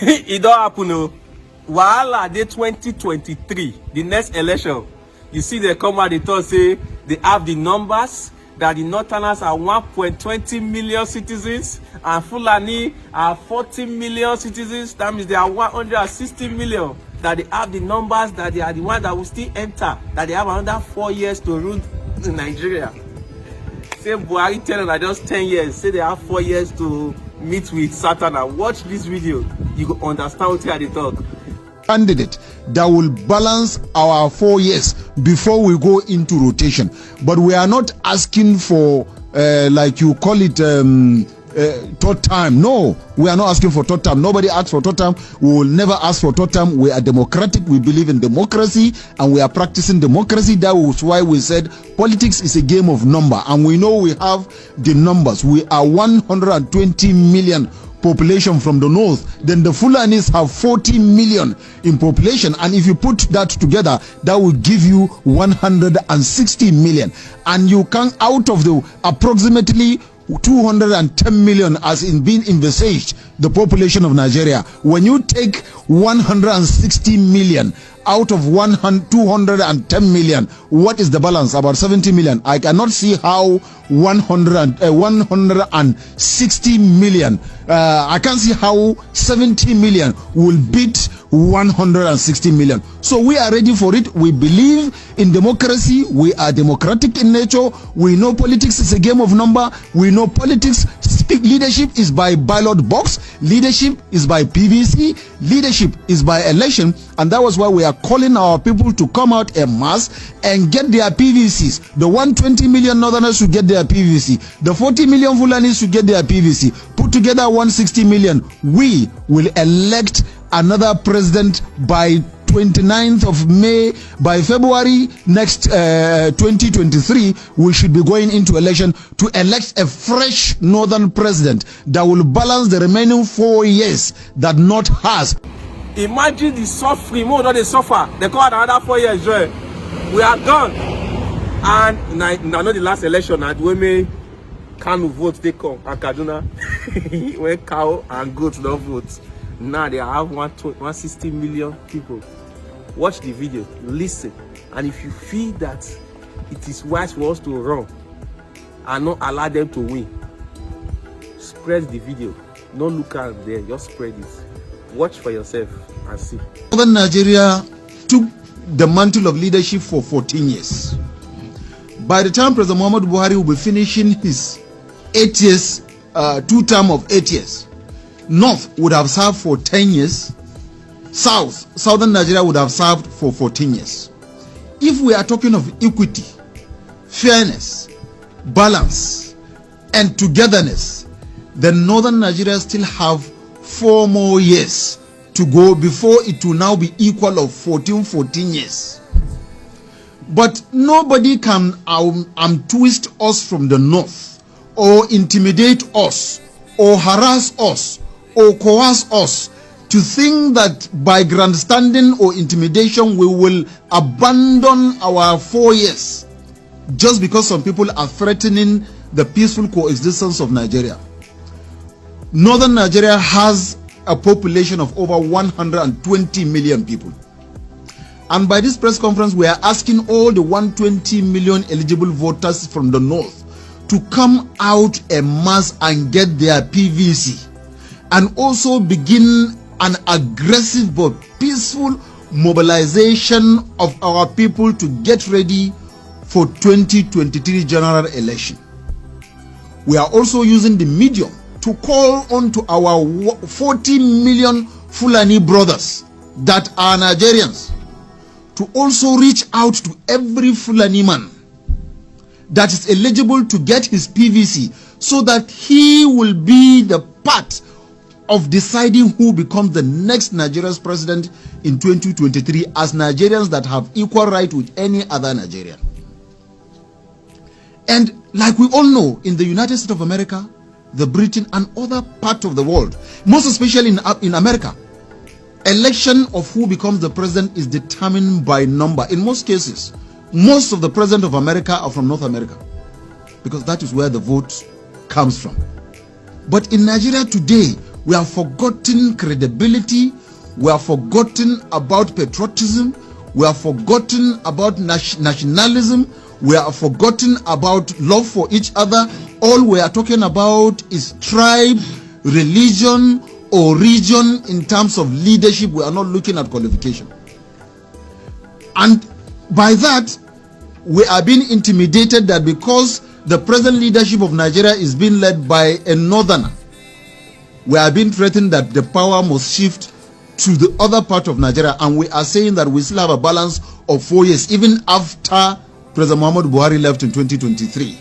It don't happen, no. Wahala dey 2023, the next election. You see, they come out, they talk, say they have the numbers that the Northerners are 1.20 million citizens and Fulani are 40 million citizens. That means they are 160 million. That they have the numbers, that they are the ones that will still enter, that they have another 4 years to rule in Nigeria. Say Buhari tell them that just 10 years. Say they have 4 years to meet with Satan. And watch this video, you go understand what they talk. Candidate that will balance our 4 years before we go into rotation. But we are not asking for like you call it third time. No, we are not asking for third time. Nobody asks for third time. We will never ask for third time. We are democratic. We believe in democracy and we are practicing democracy. That was why we said politics is a game of number, and we know we have the numbers. We are 120 million population from the north. Then the Fulanis have 40 million in population, and if you put that together, that will give you 160 million. And you can, out of the approximately 210 million as in being envisaged the population of Nigeria, when you take 160 million out of 210 million, what is the balance? About 70 million. I cannot see how 160 million, I can't see how 70 million will beat 160 million. So we are ready for it. We believe in democracy. We are democratic in nature. We know politics is a game of number. We know politics, leadership is by ballot box. Leadership is by PVC. Leadership is by election. And that was why we are calling our people to come out en masse and get their PVCs. The 120 million Northerners should get their PVC. The 40 million Fulanis should get their PVC. Put together 160 million. We will elect another president by 29th of May. By February next 2023, we should be going into election to elect a fresh northern president that will balance the remaining 4 years that North has. Imagine the suffering, more than they suffer. They call it another 4 years. We are done. And now not the last election, and we may Kanu vote they come and Kaduna when cow and goats don't vote. Now they have 160 million people. Watch the video, listen, and if you feel that it is wise for us to run and not allow them to win, spread the video. Don't look at them there, just spread it. Watch for yourself and see. Northern Nigeria took the mantle of leadership for 14 years. By the time President Muhammadu Buhari will be finishing his 8 years, 2 term of 8 years, North would have served for 10 years. Southern Nigeria would have served for 14 years. If we are talking of equity, fairness, balance, and togetherness, then Northern Nigeria still have 4 more years to go before it will now be equal of 14 years. But nobody can twist us from the north, or intimidate us, or harass us, or coerce us to think that by grandstanding or intimidation we will abandon our 4 years just because some people are threatening the peaceful coexistence of Nigeria. Northern Nigeria has a population of over 120 million people. And by this press conference, we are asking all the 120 million eligible voters from the north to come out en masse and get their PVC, and also begin an aggressive but peaceful mobilization of our people to get ready for 2023 general election. We are also using the medium to call on to our 40 million Fulani brothers that are Nigerians to also reach out to every Fulani man that is eligible to get his PVC, so that he will be the part of deciding who becomes the next Nigeria's president in 2023, as Nigerians that have equal right with any other Nigerian. And like we all know, in the United States of America, the Britain, and other parts of the world, most especially in America, election of who becomes the president is determined by number. In most cases, most of the presidents of America are from North America, because that is where the vote comes from. But in Nigeria today, We have forgotten credibility. We have forgotten about patriotism. We have forgotten about nationalism. We have forgotten about love for each other. All we are talking about is tribe, religion, or region in terms of leadership. We are not looking at qualification. And by that, we are being intimidated that because the present leadership of Nigeria is being led by a northerner, we are being threatened that the power must shift to the other part of Nigeria, and we are saying that we still have a balance of 4 years, even after President Muhammadu Buhari left in 2023.